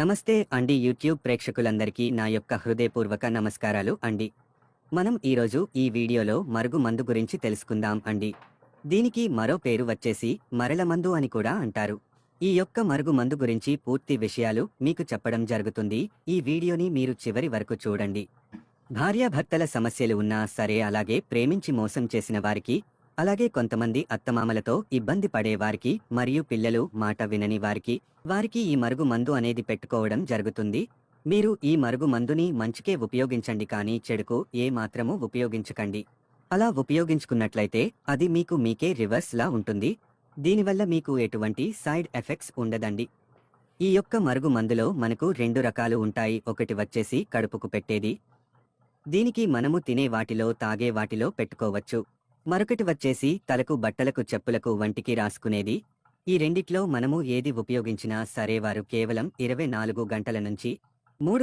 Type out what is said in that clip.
నమస్తే అండి యూట్యూబ్ ప్రేక్షకులందరికీ నా యొక్క హృదయపూర్వక నమస్కారాలు అండి. మనం ఈరోజు ఈ వీడియోలో మరుగు మందు గురించి తెలుసుకుందాం అండి. దీనికి మరో పేరు వచ్చేసి మరల మందు అని కూడా అంటారు. ఈ యొక్క మరుగు మందు గురించి పూర్తి విషయాలు మీకు చెప్పడం జరుగుతుంది. ఈ వీడియోని మీరు చివరి వరకు చూడండి. భార్యాభర్తల సమస్యలు ఉన్నా సరే, అలాగే ప్రేమించి మోసం చేసిన వారికి, అలాగే కొంతమంది అత్తమామలతో ఇబ్బంది పడేవారికి మరియు పిల్లలు మాట వినని వారికి ఈ మరుగు మందు అనేది పెట్టుకోవడం జరుగుతుంది. మీరు ఈ మరుగు మందుని మంచికే ఉపయోగించండి, కానీ చెడుకు ఏ మాత్రము ఉపయోగించకండి. అలా ఉపయోగించుకున్నట్లయితే అది మీకే రివర్స్ లా ఉంటుంది. దీనివల్ల మీకు ఎటువంటి సైడ్ ఎఫెక్ట్స్ ఉండదండి. ఈ యొక్క మరుగు మందులో మనకు 2 రకాలు ఉంటాయి. ఒకటి వచ్చేసి కడుపుకు పెట్టేది. దీనికి మనము తినే వాటిలో, తాగే వాటిలో పెట్టుకోవచ్చు. మరొకటి వచ్చేసి తలకు, బట్టలకు, చెప్పులకు, వంటికి రాసుకునేది. ఈ రెండిట్లో మనము ఏది ఉపయోగించినా సరే, వారు కేవలం 24 గంటల నుంచి